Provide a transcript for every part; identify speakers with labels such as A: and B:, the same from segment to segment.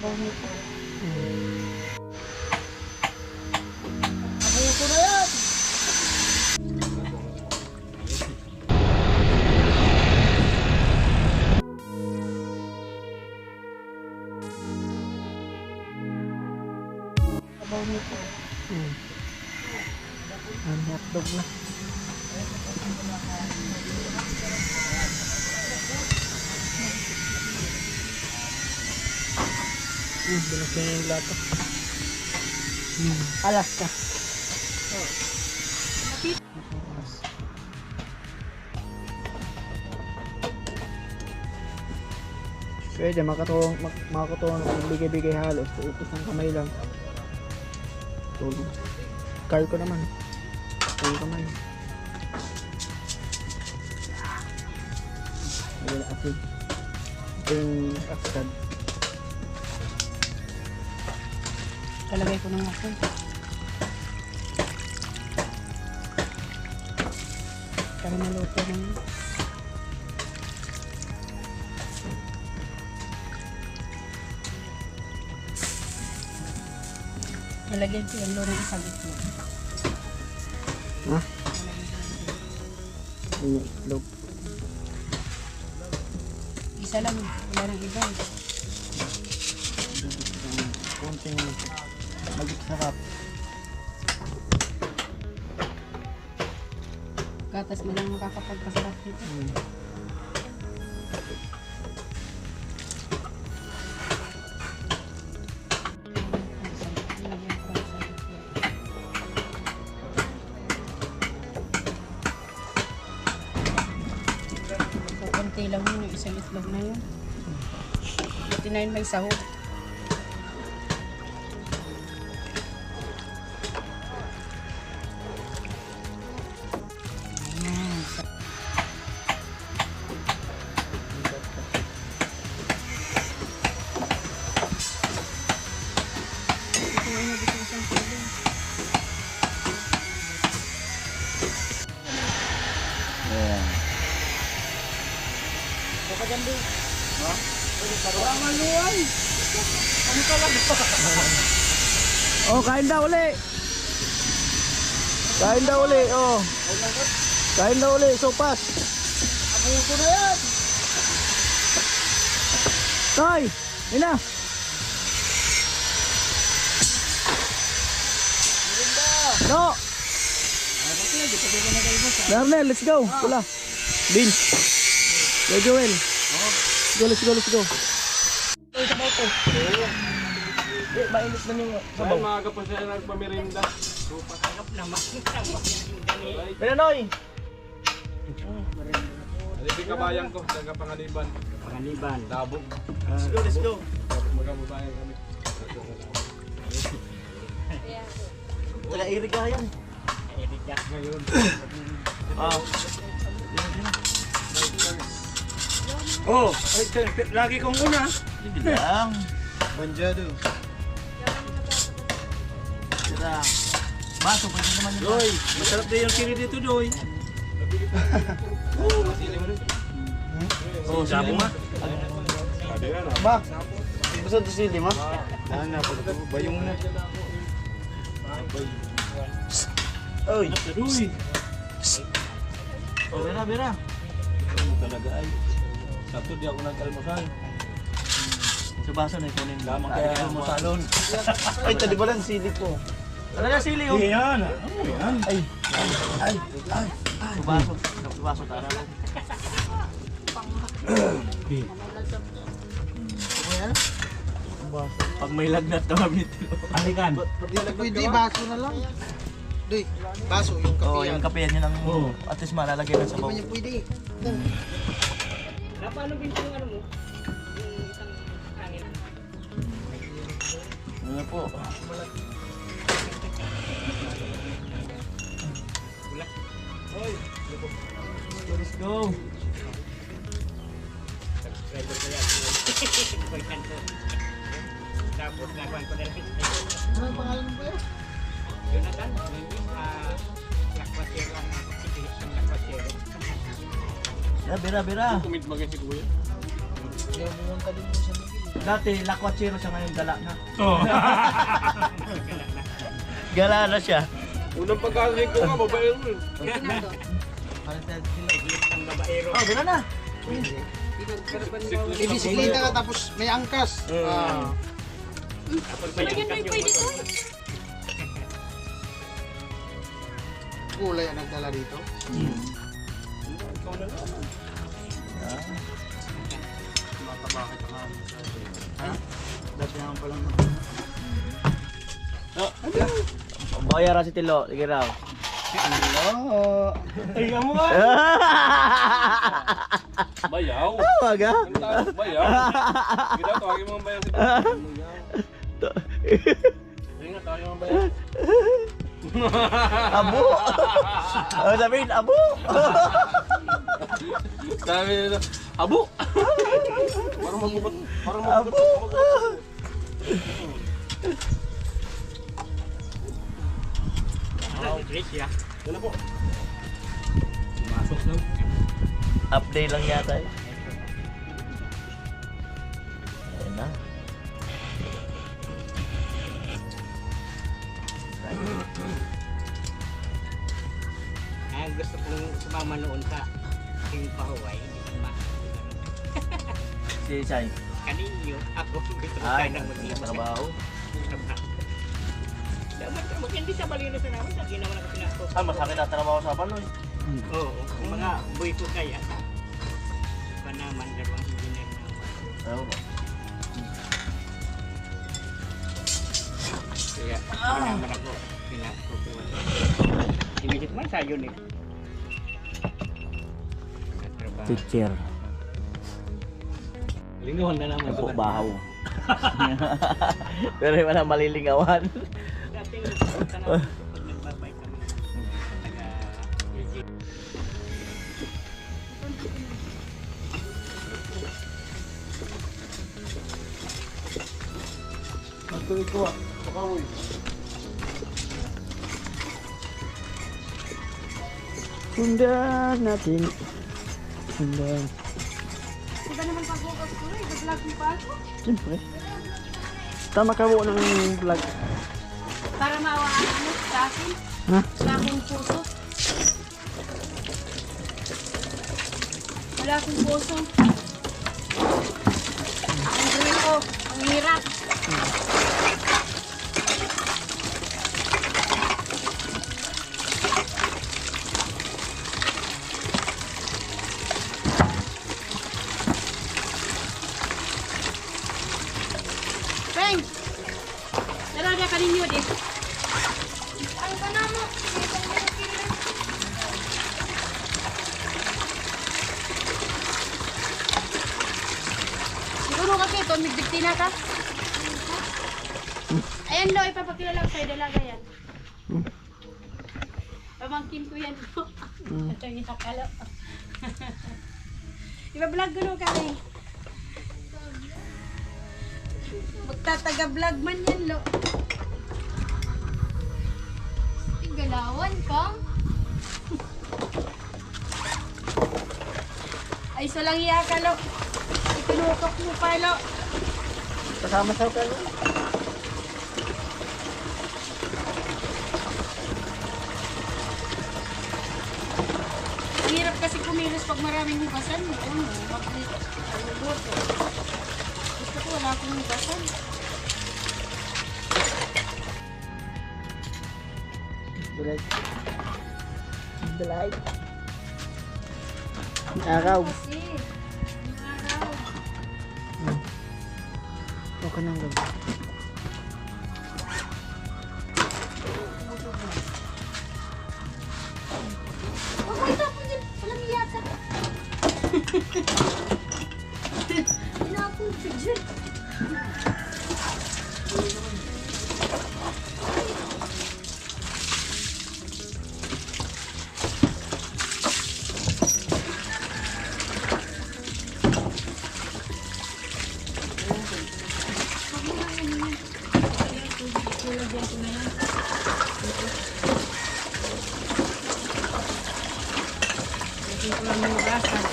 A: Sabaw nito. Abuso na yan! Sabaw nito. Ang hotdog na. Bilas na yung lato. Alas ka. Pwede, makakatuwang bigay-bigay halos. Upos ng kamay lang. Tulog. Car ko naman. Tulog kamay. Ayan, asin. Ito yung aksad. Talagay ko ng asin. Para maluto ng nalagyan ko yung lorong isang itlog. Ha? Yung itlog. Isa lang. Wala nang iba. Konting mag-sarap. Gatas mo lang makakapagpasarap dito. So, konti lang yun yung isang itlog na yun. Buti na yun may sahog. Oh, kain daw uli. Kain daw uli, oh. Kain daw uli, sopas. Abuso na yan. Toy, ina. No. Darnell, let's go. Pula. Bin. Go Joel. Let's go. Ay, sabaw po. Mainit na yung sabaw. Ay, maaga pa siya nagpamirinda. Pagkakap naman. Pinanoy! Alipin kabayan ko, taga Panganiban. Panganiban. Dabog. Let's go. Magkababayan kami. Taga Iriga yan. Iriga. Ngayon. Oh, lagi kong una. Hindi lang. Banjado. Tira. Baso, pwede naman yun. Doy, masarap din yung kiri dito, Doy. Oh, sili ma. Ba? Gusto ito sili ma? Nana, bayong na. Oy. Doy. Oh, bera. Talaga ay. Sabto di ako nag-almusal. Sa baso na ikunin lamang kaya almusalon. Ay, tadi ba lang sili po? Talaga sili oh. Yan. Yan. Ay. Sa baso tara ko. Pag may lagnat na kami dito. Alikan. Pwede baso na lang. Doy, baso yung kape. Oh, yung kape yan ang at least malalagay na sa bawo. Hindi man pwede. Paano binti yung ano mo? Yung isang hangin. Ano po? Hoy! Let's go! Subscriber ko yan. Tapos nagawan ko na rin. Ano ang pangalan mo ba? Jonathan. Lakwasero ang lakwasero. Bira.
B: Kumit magay si Kuya.
A: Kaya pumunta din mo sa Miguel. Dati, lakwatsero siya, ngayon gala na.
B: Oh.
A: Gala na siya.
B: Unang pagkakalik ko nga, babae mo.
A: Oh, gala na.
C: May bisikleta ka tapos may angkas.
D: Lagyan mo yung pwede ko.
C: Kulay ang nagdala dito.
B: Ikaw na lang.
C: Dati naman palang
A: Bayaran si Tilo, sige raw.
C: Hello.
B: Ay, mo nga. Bayaw.
A: Waga.
B: Bayaw. Kita, tawagin mo ang bayaw si Hindi nga, tawagin mo ang bayaw.
A: Abo. Oh, sabihin, abo.
B: Sabi nila, abo! Parang magbubat. Parang
A: Abo.
B: Ano po? Masok na.
A: Update lang yata eh. Ayun na.
E: Ang gusto kong sumama noon sa aking pahuway, hindi ko
A: Si Sai.
E: kaninyo, ako gusto ko
A: Ay,
E: tayo ng mag-iba.
A: trabaho.
E: Dapat hindi sa malinis na naman, sa ginawa na pinako.
A: Ah, masakit na trabaho sa panoy.
E: Oo, kung mga boy ko kaya, pa naman, dalawang engineer naman.
A: Oo ba?
E: Kaya, pa naman ako, pinako ko. Inisip man sa yun eh. Nagtrabaho.
A: Teacher.
B: Lingawan na naman.
A: Ako bahaw. Pero yung wala malilingawan.
E: Dating nagpunta na ako pag nagbabay kami. Taga-Egypt.
C: Magtuloy ko ah. Pakawoy.
A: Sundan natin. Sundan.
D: Diba naman pag-focus ko eh, nag-vlog mo pa ako.
A: Siyempre. Tama ka mo ng vlog.
D: Para mawaan mo sa akin.
A: Ha?
D: Wala akong puso. Wala akong puso. Ang gawin ko, ang hirap. Peng! Dala dia kaninyo di. Ang kana mo. Siguro ka kito, migdikti na ka. Ayan lo, ipapakilala ko sa'yo, dalaga yan. Pamangkin ko yan po. Ito yung nakalo. Iba-vlog ko no kami. Magtataga-vlog man yan, lo. Galawan ka? Ay, so lang iya ka, lo. Itinutok mo pa, lo.
A: Kasama sa hotel.
D: Ang hirap kasi kumilos pag maraming hugasan. Ano, mag-luto. Gusto ko wala akong hugasan.
A: Dalay. Araw.
D: Kasi, ang araw.
A: Okay na lang.
D: Huwag mo itapon din. Walang iya ka. Tinapon ka dyan. Huwag mo lang ano yan. Nilagyan ko na yan. Lagyan ko lang ng hugasan.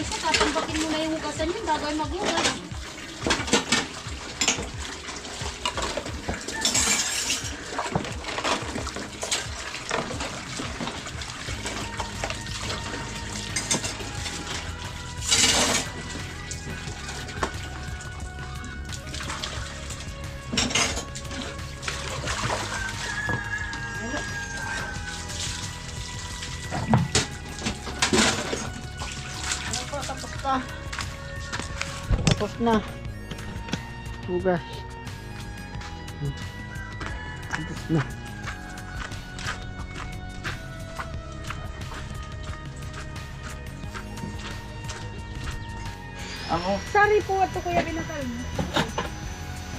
D: ko, tatambakin mo na yung hugasan yun, bago ay maghugas.
E: Tapos na. Hugas. Tapos na.
A: Ako,
D: Sorry po, ito kuya binakal mo.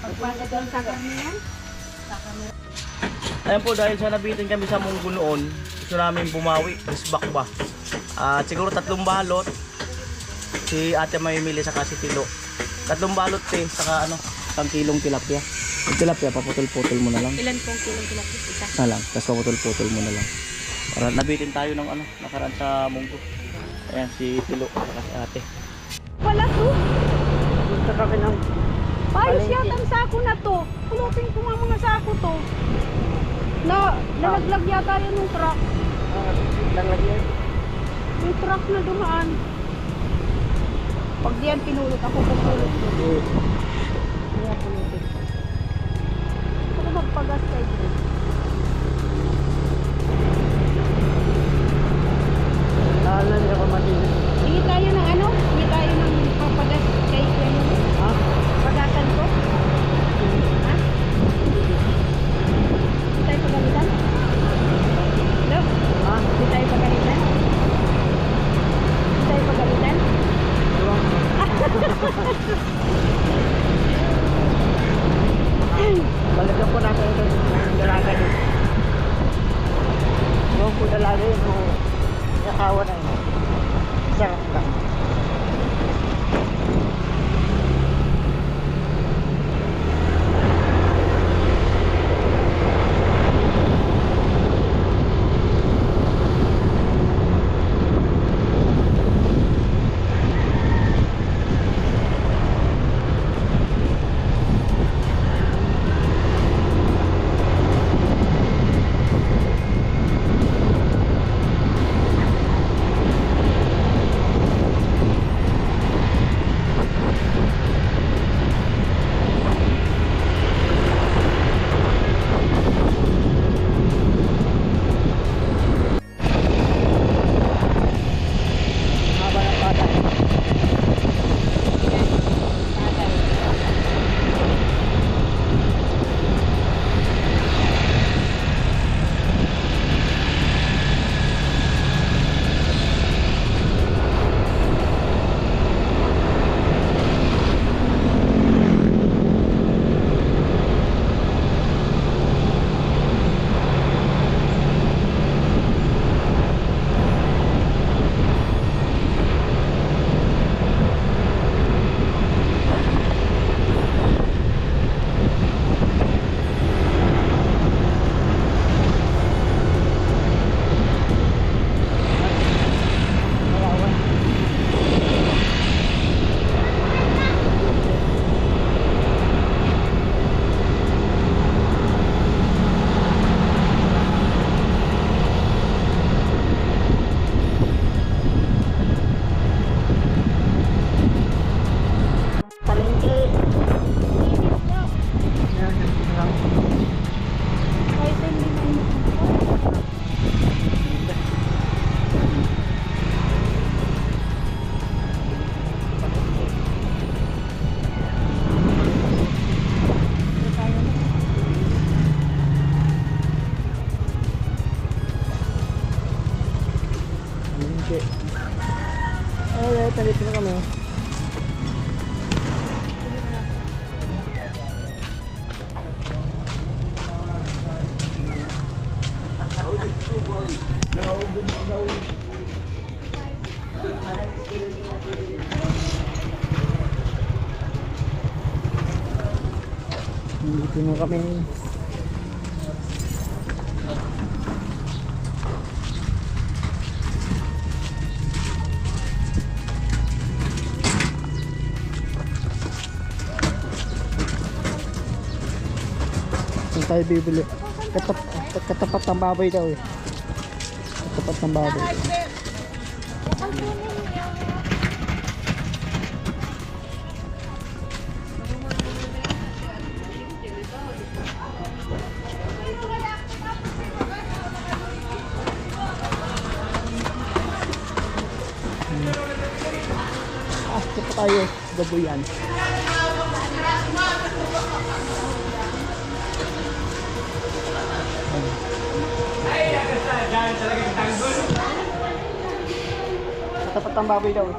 D: Pagpasa doon sa kanya.
A: ayun po, dahil sa nabitin kami sa munggo noon, gusto namin bumawi, isbak ba. At siguro 3 balot. Si ate mamimili saka si Tilo. 3 balot saka ano, 1 kilong tilapia. Yung tilapia, paputol-putol mo na lang.
D: Ilan pong kilong tilapis? Isa.
A: Na lang, tapos paputol-putol mo na lang. Para nabitin tayo ng ano, nakaraan sa munggo. Ayan, si Tilo, saka si ate.
D: Wala to.
E: Punta kami ng
D: Ayos yata ang sako na to. Pulutin ko nga mga sako to. Nalaglag yata yun yung truck.
E: lalagyan.
D: Yung truck na dumaan. Pag diyan pinulot ako, pupulot ko. Kaya pulutin ko. Ako magpagas kayo dyan.
E: Lalan ako matinis.
D: Hingi tayo ng ano? Hingi tayo ng papagas kay ano?
E: Ha?
D: Pagasan ko? Ha? Hindi tayo pagalitan? Hello?
E: Ha?
D: Hindi tayo pagalitan? Hindi tayo pagalitan?
E: Ewan ko. Balikan ko natin yung dalaga yun. Ewan ko dalaga yun. Nakawa na yun. Sarap ka. Ay, talit na kami. Dito na kami.
C: tayo bibili. Katapat ng baboy daw eh. Katapat ng baboy. Ito pa tayo, baboyan. Katapat ng baboy daw eh.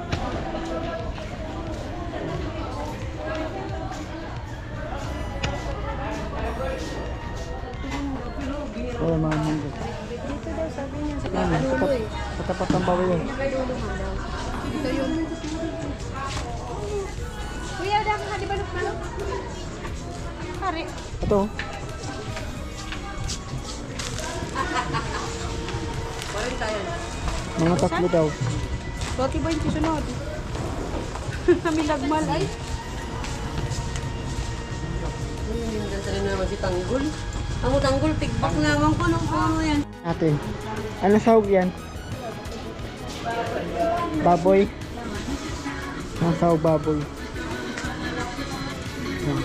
C: Wala mga munggo.
D: Dito daw sabi niya sa
C: Yan, katapat ng baboy daw.
D: Kadulo nga daw. Ito yun. Kuya, dami ka di balok-balok. Pare.
C: Ito. Mga tatlo daw.
D: Dati ba yung susunod? Kami nagmal ay.
E: Ang tanggol, pigbak naman ko nung ano yan.
C: Ate. Ano sahog yan? Baboy. Ang sahog baboy. Yan.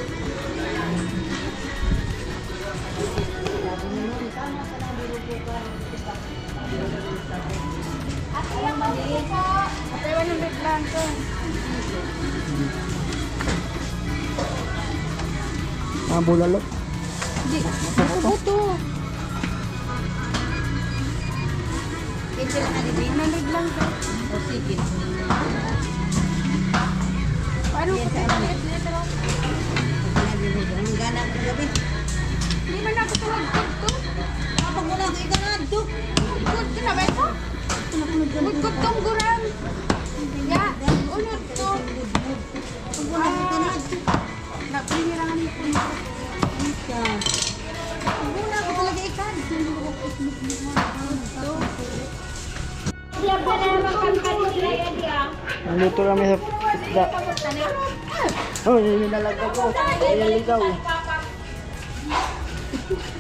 D: Ate, yung maliit. Ate, 100 lang to.
C: Mga bulalo.
D: Hindi. Buto-buto. Ito lang ka din. 100 lang to.
E: O sige.
D: Paano ko ito?
E: Ang gana ko gabi.
D: Hindi man ako tumagpag to.
E: Kapag wala ka ikanado.
D: Good ka na ba ito? Good tong gurang. Ya, unod to.
E: Kapag wala ka ikanado.
D: Napinirangan ko na.
E: Wala ka talaga ikan.
C: Nandito kami sa isda. Oh, yun yung nalagay ko. Ayan ligaw.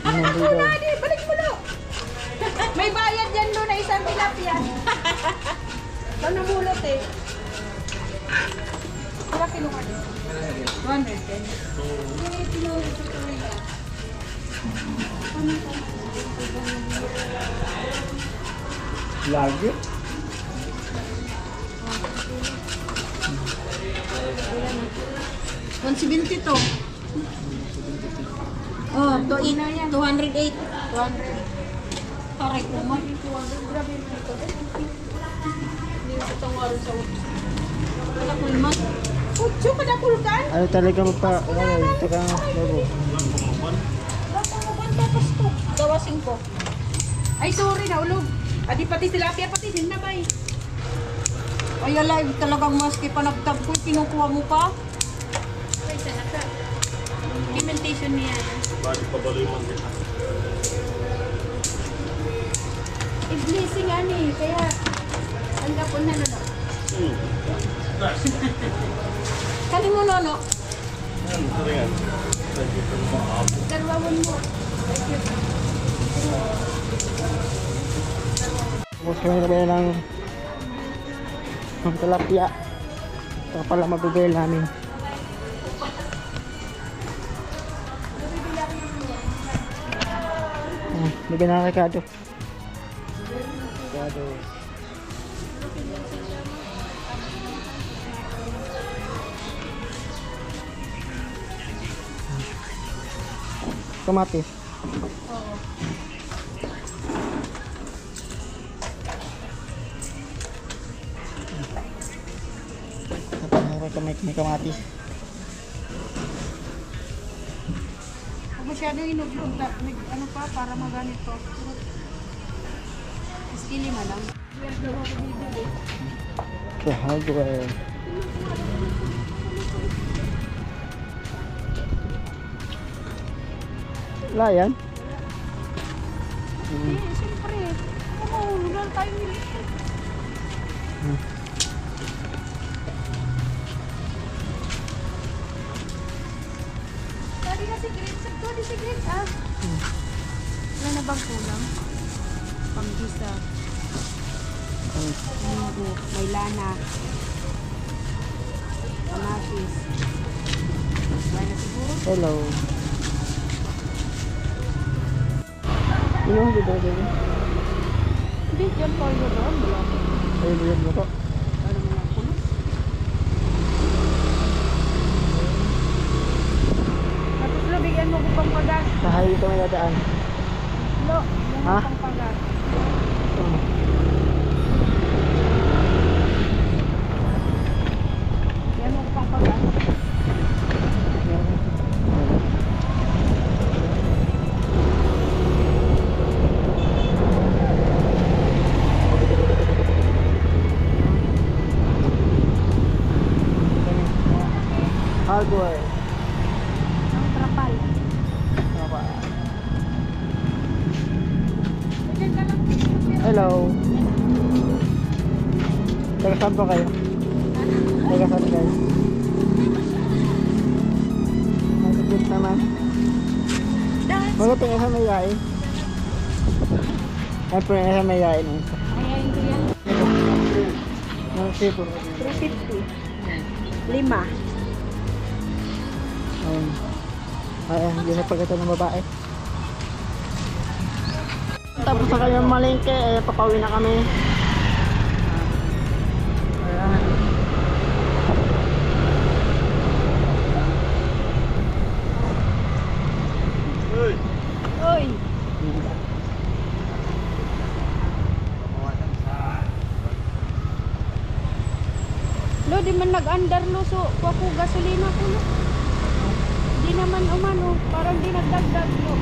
C: Ayan ligaw.
D: Adi, balik mo na. May bayad yan doon na isang tilapia. Ikaw namulot eh. Kaya kilo ka din. 210.
C: Lagi.
E: $170 to. Oh, 208. 208.
D: 200.
E: Paray ko mo.
D: 200. Grabe yung ito. Hindi ko itong waro sa utos.
E: Wala ko naman.
D: Kutso ka na kulkan?
C: Ano talaga magpa... Ano, ito ka nga. Bago.
D: Tapos to. Dawasing ko. Ay, sorry na ulog. Adi pati tilapia pati din na bay.
E: Ay, alive talagang maski panagtag ko. Kinukuha mo pa.
D: Ay, sana ka. Implementation niya. I-blessing ani. Kaya, saan ka po na no?
E: Kali mo nono.
D: Karwawan mo.
C: Tapos kami nabili ng tilapia. Ito pala mabibili namin. Bibili na Ricardo. Ricardo. Kamatis. May kamatis.
D: Huwag masyado inuglog. Ano pa, para maganit to. Maski 5 lang.
C: Sa hardware. Wala yan?
D: Eh, siyempre. Wala tayong niliit. Tadi na si Green. Sagto di si Green. Ah. Panggisa. Munggo. May lana. Kamatis. Wala na siguro.
C: Hello. Yung dito dito.
D: Hindi, dyan po yun doon. Wala ko.
C: Ayun yun mo po.
D: Ano mo lang puno. Tapos lo, bigyan mo ko pang pagas.
C: Sa highway kami dadaan.
D: Lo, bigyan mo
C: Ha?
D: pang pagas. Bigyan mo ko pang pagas.
C: Hardware.
D: Ang trapal.
C: Apa?
D: Bigyan ka lang.
C: Hello. Taga saan po kayo? Taga saan kayo? Nagagit naman. Magating sa may yain. Ay po sa may yain.
D: Ayayin ko yan.
C: Ang sipo.
D: 350. 5.
C: Ay, hindi na pagkata ng babae. Tapos na kayong malingke, papauwi na kami. Ayan.
D: Oy. Lo, di man nag-under lo, so kuha ko gasolina ko lo. Di naman umano, parang di nagdagdag lo.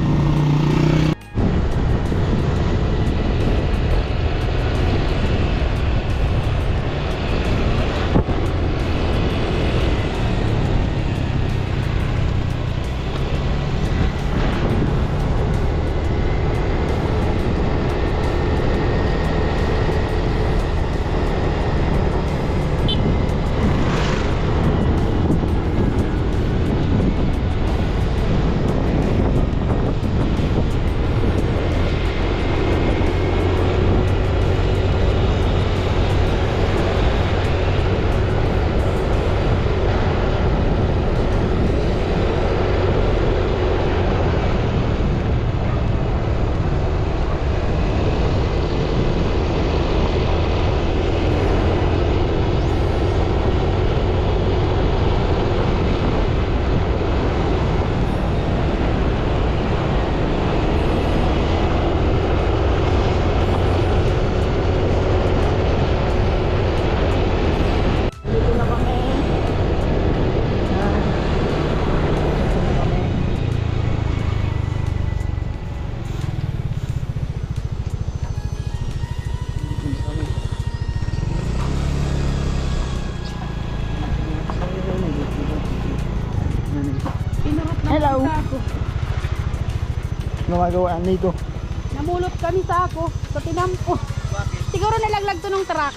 C: Hello.
D: Sa ako.
C: Gumagawaan dito.
D: Namulot kami sa ako, sa tinampo. Siguro nalaglag to ng truck.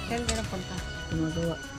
D: Saan ka na punta?
C: Gumagawa.